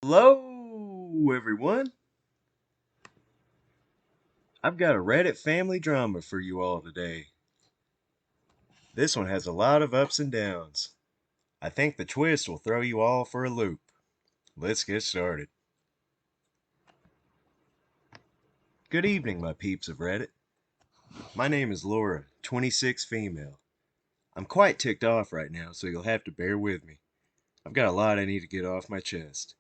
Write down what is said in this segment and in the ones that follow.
Hello, everyone. I've got a Reddit family drama for you all today. This one has a lot of ups and downs. I think the twist will throw you all for a loop. Let's get started. Good evening, my peeps of Reddit. My name is Laura, 26 female. I'm quite ticked off right now, so you'll have to bear with me. I've got a lot I need to get off my chest.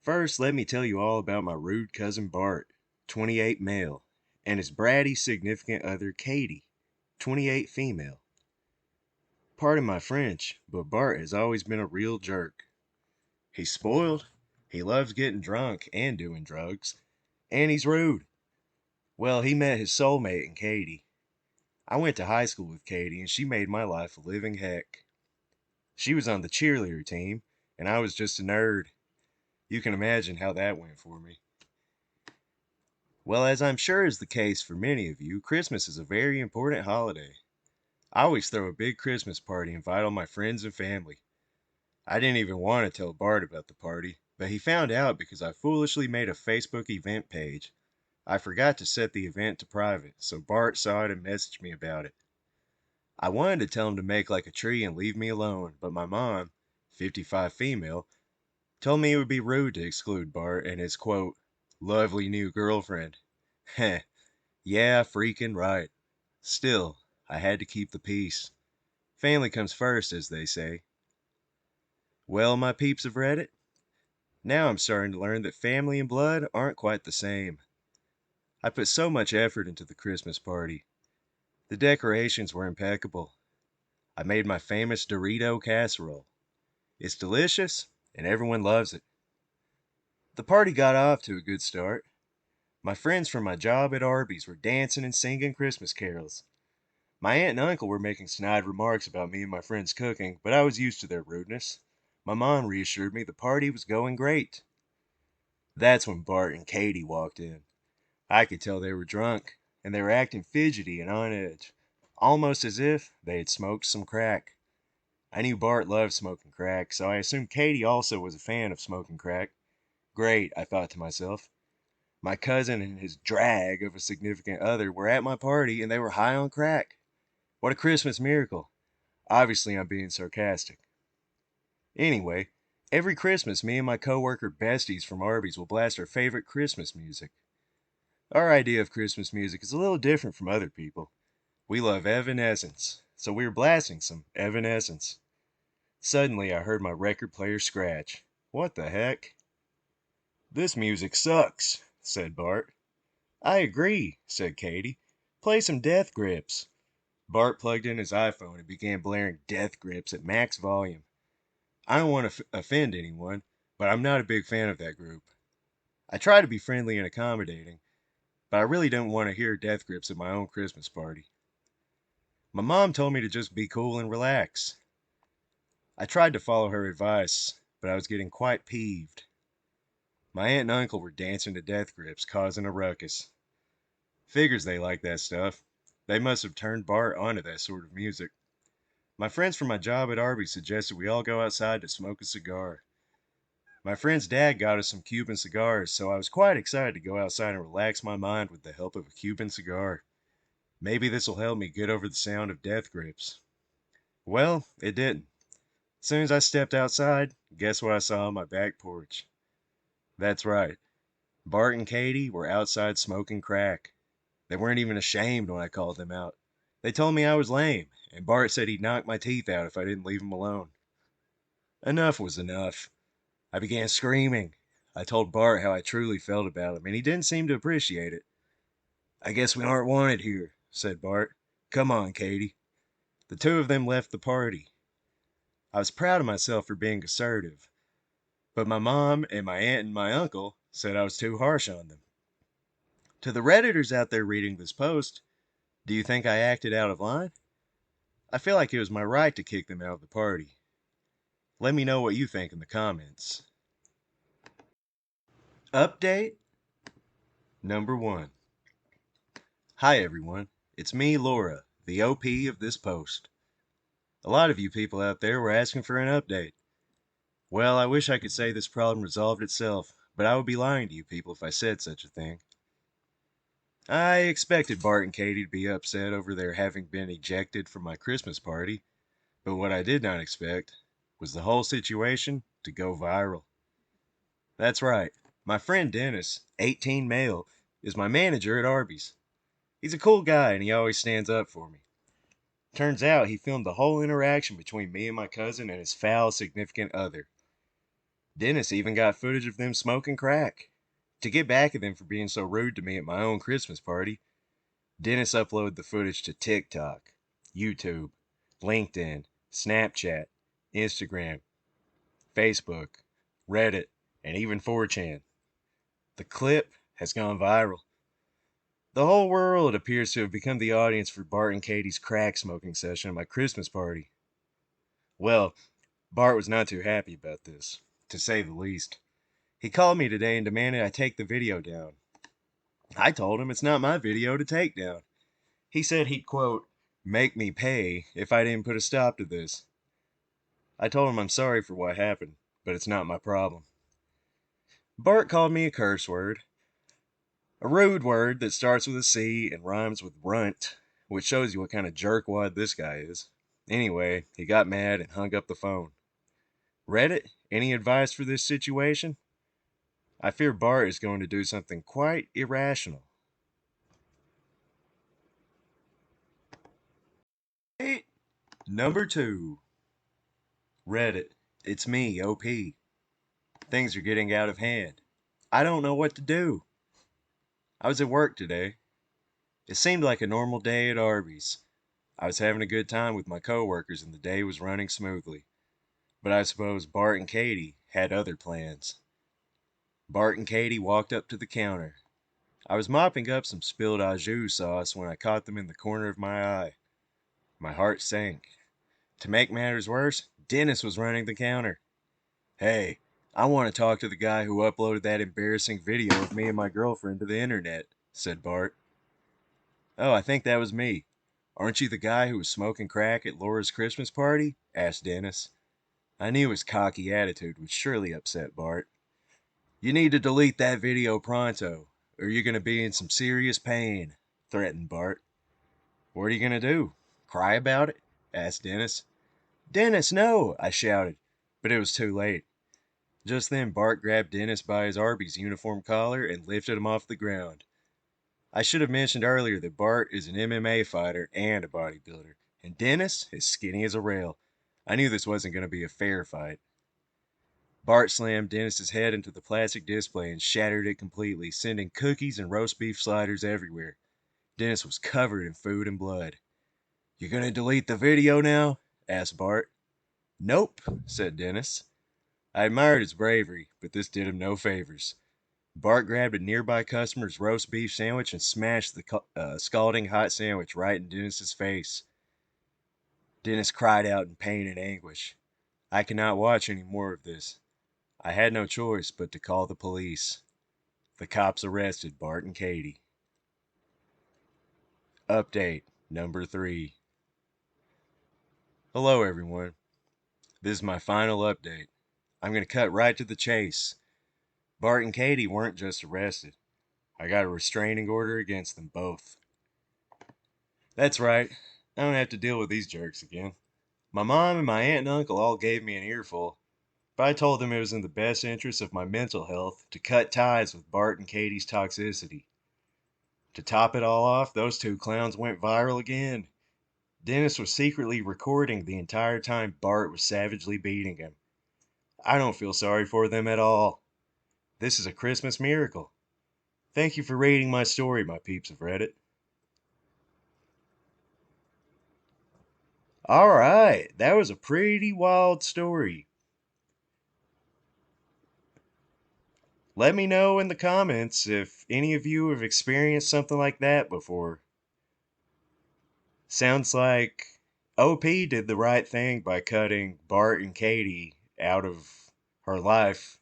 First, let me tell you all about my rude cousin Bart, 28 male, and his bratty significant other Katie, 28 female. Pardon my French, but Bart has always been a real jerk. He's spoiled, he loves getting drunk and doing drugs, and he's rude. Well, he met his soulmate in Katie. I went to high school with Katie, and she made my life a living heck. She was on the cheerleader team, and I was just a nerd. You can imagine how that went for me. Well, as I'm sure is the case for many of you, Christmas is a very important holiday. I always throw a big Christmas party and invite all my friends and family. I didn't even want to tell Bart about the party, but he found out because I foolishly made a Facebook event page. I forgot to set the event to private, so Bart saw it and messaged me about it. I wanted to tell him to make like a tree and leave me alone, but my mom, 55 female, told me it would be rude to exclude Bart and his quote, lovely new girlfriend. Heh, yeah, freaking right. Still, I had to keep the peace. Family comes first, as they say. Well, my peeps of Reddit, now I'm starting to learn that family and blood aren't quite the same. I put so much effort into the Christmas party. The decorations were impeccable. I made my famous Dorito casserole. It's delicious, and everyone loves it. The party got off to a good start. My friends from my job at Arby's were dancing and singing Christmas carols. My aunt and uncle were making snide remarks about me and my friends cooking, but I was used to their rudeness. My mom reassured me the party was going great. That's when Bart and Katie walked in. I could tell they were drunk, and they were acting fidgety and on edge, almost as if they had smoked some crack. I knew Bart loved smoking crack, so I assumed Katie also was a fan of smoking crack. Great, I thought to myself. My cousin and his drag of a significant other were at my party, and they were high on crack. What a Christmas miracle. Obviously, I'm being sarcastic. Anyway, every Christmas, me and my coworker besties from Arby's will blast our favorite Christmas music. Our idea of Christmas music is a little different from other people. We love Evanescence, so we were blasting some Evanescence. Suddenly, I heard my record player scratch. What the heck? This music sucks, said Bart. I agree, said Katie. Play some Death Grips. Bart plugged in his iPhone and began blaring Death Grips at max volume. I don't want to offend anyone, but I'm not a big fan of that group. I try to be friendly and accommodating, but I really don't want to hear Death Grips at my own Christmas party. My mom told me to just be cool and relax. I tried to follow her advice, but I was getting quite peeved. My aunt and uncle were dancing to Death Grips, causing a ruckus. Figures they like that stuff. They must have turned Bart onto that sort of music. My friends from my job at Arby's suggested we all go outside to smoke a cigar. My friend's dad got us some Cuban cigars, so I was quite excited to go outside and relax my mind with the help of a Cuban cigar. Maybe this will help me get over the sound of Death Grips. Well, it didn't. As soon as I stepped outside, guess what I saw on my back porch? That's right. Bart and Katie were outside smoking crack. They weren't even ashamed when I called them out. They told me I was lame, and Bart said he'd knock my teeth out if I didn't leave him alone. Enough was enough. I began screaming. I told Bart how I truly felt about him, and he didn't seem to appreciate it. I guess we aren't wanted here, said Bart. Come on, Katie. The two of them left the party. I was proud of myself for being assertive, but my mom and my aunt and my uncle said I was too harsh on them. To the Redditors out there reading this post, do you think I acted out of line? I feel like it was my right to kick them out of the party. Let me know what you think in the comments. Update number 1. Hi everyone, it's me, Laura, the OP of this post. A lot of you people out there were asking for an update. Well, I wish I could say this problem resolved itself, but I would be lying to you people if I said such a thing. I expected Bart and Katie to be upset over their having been ejected from my Christmas party, but what I did not expect was the whole situation to go viral. That's right, my friend Dennis, 18 male, is my manager at Arby's. He's a cool guy and he always stands up for me. Turns out he filmed the whole interaction between me and my cousin and his foul significant other. Dennis even got footage of them smoking crack. To get back at them for being so rude to me at my own Christmas party, Dennis uploaded the footage to TikTok, YouTube, LinkedIn, Snapchat, Instagram, Facebook, Reddit, and even 4chan. The clip has gone viral. The whole world appears to have become the audience for Bart and Katie's crack smoking session at my Christmas party. Well, Bart was not too happy about this, to say the least. He called me today and demanded I take the video down. I told him it's not my video to take down. He said he'd, quote, make me pay if I didn't put a stop to this. I told him I'm sorry for what happened, but it's not my problem. Bart called me a curse word, a rude word that starts with a C and rhymes with runt, which shows you what kind of jerkwad this guy is. Anyway, he got mad and hung up the phone. Reddit, any advice for this situation? I fear Bart is going to do something quite irrational. Number 2. Reddit, it's me, OP. Things are getting out of hand. I don't know what to do. I was at work today. It seemed like a normal day at Arby's. I was having a good time with my coworkers and the day was running smoothly. But I suppose Bart and Katie had other plans. Bart and Katie walked up to the counter. I was mopping up some spilled au jus sauce when I caught them in the corner of my eye. My heart sank. To make matters worse, Dennis was running the counter. Hey, I want to talk to the guy who uploaded that embarrassing video of me and my girlfriend to the internet, said Bart. Oh, I think that was me. Aren't you the guy who was smoking crack at Laura's Christmas party? Asked Dennis. I knew his cocky attitude would surely upset Bart. You need to delete that video pronto, or you're going to be in some serious pain, threatened Bart. What are you going to do? Cry about it? Asked Dennis. Dennis, no, I shouted, but it was too late. Just then, Bart grabbed Dennis by his Arby's uniform collar and lifted him off the ground. I should have mentioned earlier that Bart is an MMA fighter and a bodybuilder, and Dennis is skinny as a rail. I knew this wasn't going to be a fair fight. Bart slammed Dennis's head into the plastic display and shattered it completely, sending cookies and roast beef sliders everywhere. Dennis was covered in food and blood. You gonna delete the video now? Asked Bart. Nope, said Dennis. I admired his bravery, but this did him no favors. Bart grabbed a nearby customer's roast beef sandwich and smashed the scalding hot sandwich right in Dennis's face. Dennis cried out in pain and anguish. I cannot watch any more of this. I had no choice but to call the police. The cops arrested Bart and Katie. Update number 3. Hello, everyone. This is my final update. I'm going to cut right to the chase. Bart and Katie weren't just arrested. I got a restraining order against them both. That's right. I don't have to deal with these jerks again. My mom and my aunt and uncle all gave me an earful, but I told them it was in the best interest of my mental health to cut ties with Bart and Katie's toxicity. To top it all off, those two clowns went viral again. Dennis was secretly recording the entire time Bart was savagely beating him. I don't feel sorry for them at all. This is a Christmas miracle. Thank you for reading my story, my peeps of Reddit. Alright, that was a pretty wild story. Let me know in the comments if any of you have experienced something like that before. Sounds like OP did the right thing by cutting Bart and Katie out of her life.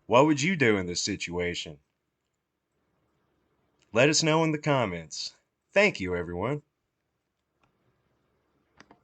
What would you do in this situation? Let us know in the comments. Thank you, everyone.